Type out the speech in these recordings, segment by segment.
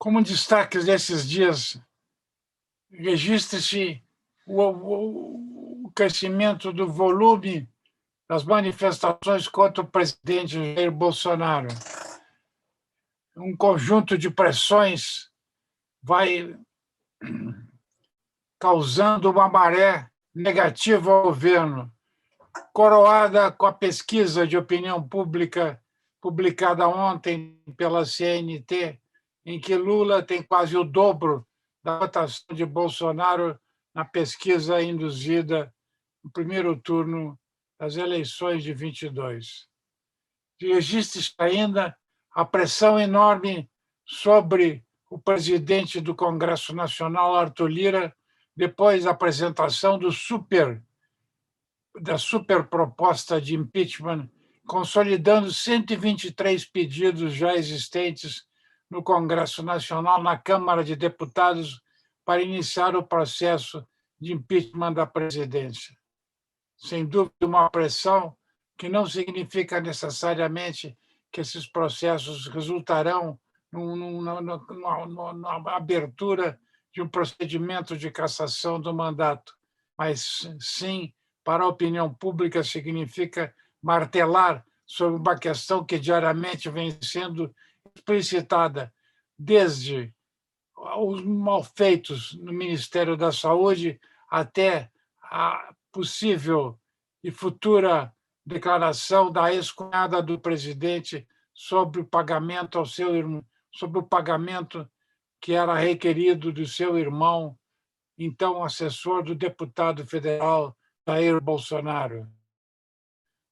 Como destaques desses dias, registra-se o crescimento do volume das manifestações contra o presidente Jair Bolsonaro. Um conjunto de pressões vai causando uma maré negativa ao governo, coroada com a pesquisa de opinião pública publicada ontem pela CNT, em que Lula tem quase o dobro da votação de Bolsonaro na pesquisa induzida no primeiro turno das eleições de 22. Registra-se ainda a pressão enorme sobre o presidente do Congresso Nacional, Arthur Lira, depois da apresentação da super proposta de impeachment, consolidando 123 pedidos já existentes no Congresso Nacional, na Câmara de Deputados, para iniciar o processo de impeachment da presidência. Sem dúvida, uma pressão que não significa necessariamente que esses processos resultarão numa abertura de um procedimento de cassação do mandato, mas sim, para a opinião pública, significa martelar sobre uma questão que diariamente vem sendo explicitada, desde os malfeitos no Ministério da Saúde até a possível e futura declaração da ex-cunhada do presidente sobre o pagamento ao seu irmão, sobre o pagamento que era requerido do seu irmão, então assessor do deputado federal Jair Bolsonaro,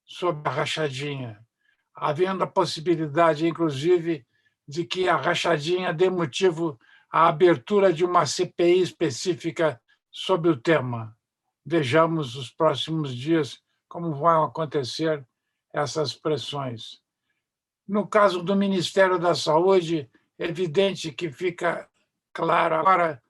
sobre a rachadinha, havendo a possibilidade, inclusive, de que a rachadinha dê motivo à abertura de uma CPI específica sobre o tema. Vejamos nos próximos dias como vão acontecer essas pressões. No caso do Ministério da Saúde, é evidente que fica claro agora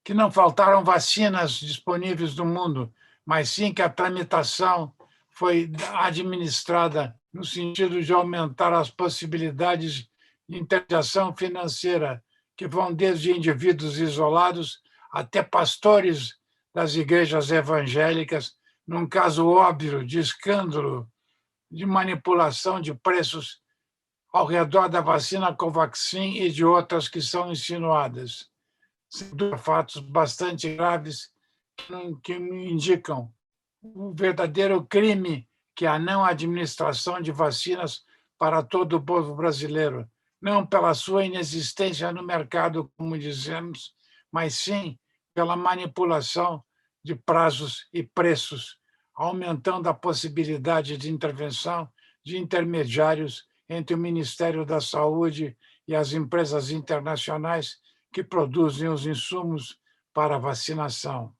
que não faltaram vacinas disponíveis no mundo, mas sim que a tramitação foi administrada no sentido de aumentar as possibilidades de intermediação financeira, que vão desde indivíduos isolados até pastores das igrejas evangélicas, num caso óbvio de escândalo de manipulação de preços ao redor da vacina Covaxin e de outras que são insinuadas. São fatos bastante graves que indicam o verdadeiro crime que é a não administração de vacinas para todo o povo brasileiro, não pela sua inexistência no mercado, como dizemos, mas sim pela manipulação de prazos e preços, aumentando a possibilidade de intervenção de intermediários entre o Ministério da Saúde e as empresas internacionais que produzem os insumos para a vacinação.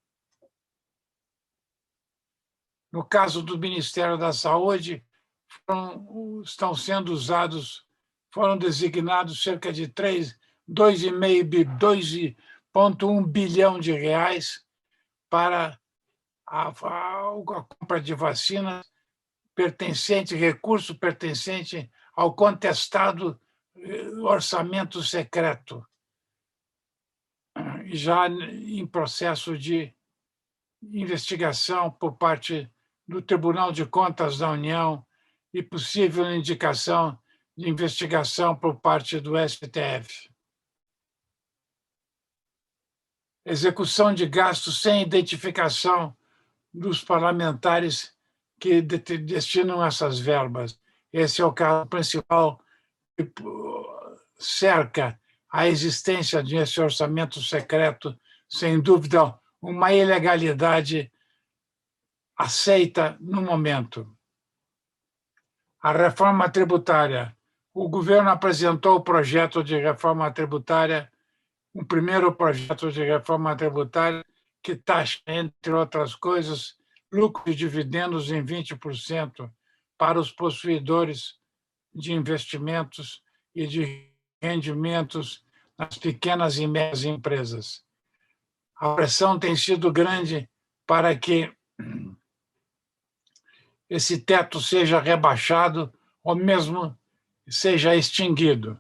No caso do Ministério da Saúde, foram designados cerca de 2,1 bilhão de reais para a compra de vacinas recurso pertencente ao contestado orçamento secreto, já em processo de investigação por parte do Tribunal de Contas da União e possível indicação de investigação por parte do STF. Execução de gastos sem identificação dos parlamentares que destinam essas verbas. Esse é o caso principal que cerca a existência desse orçamento secreto, sem dúvida, uma ilegalidade aceita no momento. A reforma tributária. O governo apresentou o projeto de reforma tributária, um primeiro projeto de reforma tributária que taxa, entre outras coisas, lucros e dividendos em 20% para os possuidores de investimentos e de rendimentos nas pequenas e médias empresas. A pressão tem sido grande para que esse teto seja rebaixado ou mesmo seja extinguido.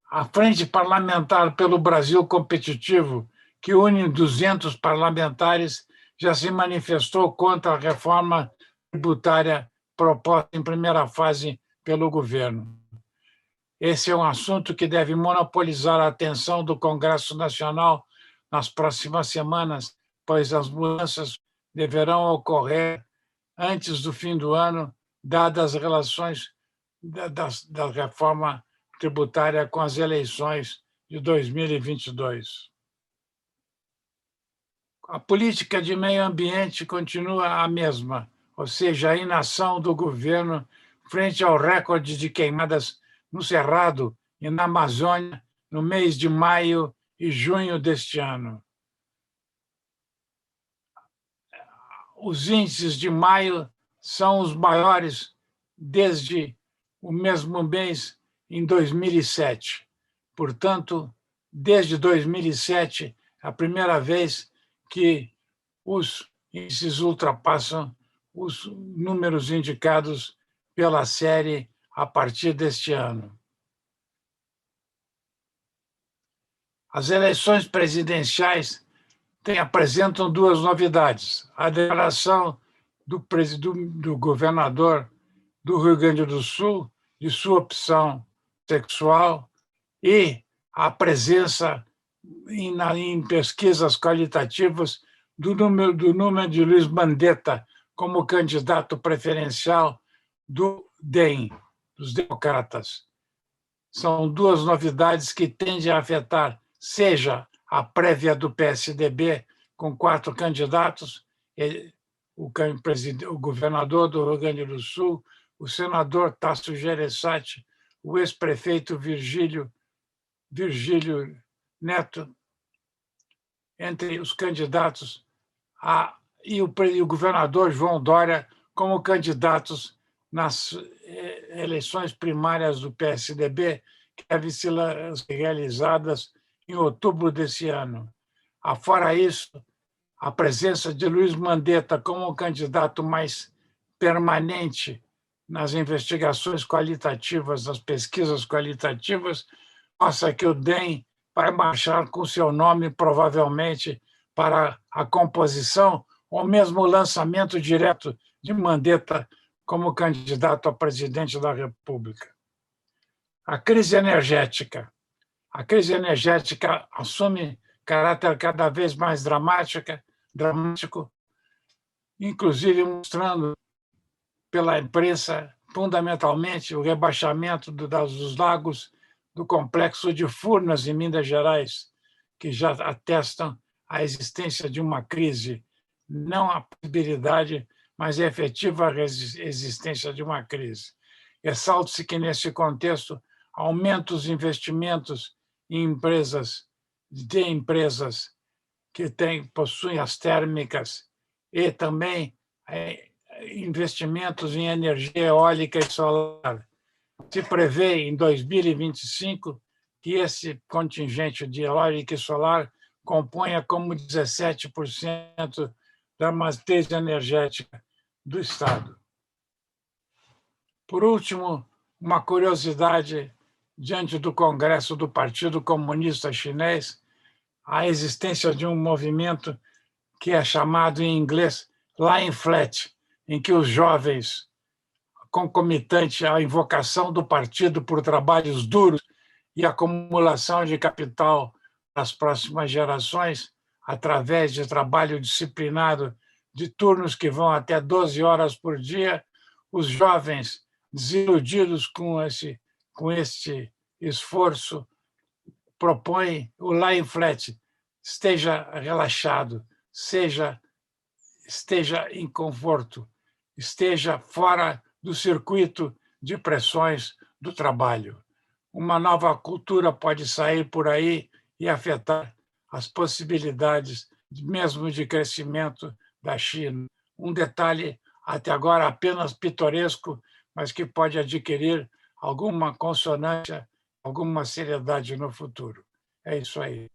A Frente Parlamentar pelo Brasil Competitivo, que une 200 parlamentares, já se manifestou contra a reforma tributária proposta em primeira fase pelo governo. Esse é um assunto que deve monopolizar a atenção do Congresso Nacional nas próximas semanas, pois as mudanças deverão ocorrer antes do fim do ano, dadas as relações da reforma tributária com as eleições de 2022. A política de meio ambiente continua a mesma, ou seja, a inação do governo frente ao recorde de queimadas no Cerrado e na Amazônia no mês de maio e junho deste ano. Os índices de maio são os maiores desde o mesmo mês em 2007. Portanto, desde 2007, é a primeira vez que os índices ultrapassam os números indicados pela série a partir deste ano. As eleições presidenciais apresentam duas novidades: a declaração do governador do Rio Grande do Sul de sua opção sexual e a presença em pesquisas qualitativas do número de Luiz Mandetta como candidato preferencial do DEM, dos democratas. São duas novidades que tendem a afetar, seja a prévia do PSDB, com 4 candidatos, o governador do Rio Grande do Sul, o senador Tasso Gereissati, o ex-prefeito Virgílio Neto, entre os candidatos, e o governador João Dória como candidatos nas eleições primárias do PSDB, que devem ser realizadas em outubro desse ano. Afora isso, a presença de Luiz Mandetta como candidato mais permanente nas investigações qualitativas, nas pesquisas qualitativas, mostra que o DEM vai marchar com seu nome, provavelmente, para a composição ou mesmo o lançamento direto de Mandetta como candidato a presidente da República. A crise energética. A crise energética assume caráter cada vez mais dramático, inclusive mostrando pela imprensa, fundamentalmente, o rebaixamento dos lagos do complexo de Furnas, em Minas Gerais, que já atestam a existência de uma crise, não a possibilidade, mas a efetiva existência de uma crise. Ressalta-se que, nesse contexto, aumenta os investimentos em empresas que possuem as térmicas e também investimentos em energia eólica e solar. Se prevê, em 2025, que esse contingente de eólica e solar componha como 17% da matriz energética do Estado. Por último, uma curiosidade diante do Congresso do Partido Comunista Chinês, a existência de um movimento que é chamado em inglês Lying Flat, em que os jovens, concomitante à invocação do partido por trabalhos duros e acumulação de capital das próximas gerações, através de trabalho disciplinado de turnos que vão até 12 horas por dia, os jovens, desiludidos com este esforço, propõem o Lying Flat: esteja relaxado, esteja em conforto, esteja fora do circuito de pressões do trabalho. Uma nova cultura pode sair por aí e afetar as possibilidades mesmo de crescimento da China. Um detalhe até agora apenas pitoresco, mas que pode adquirir alguma consonância, alguma seriedade no futuro. É isso aí.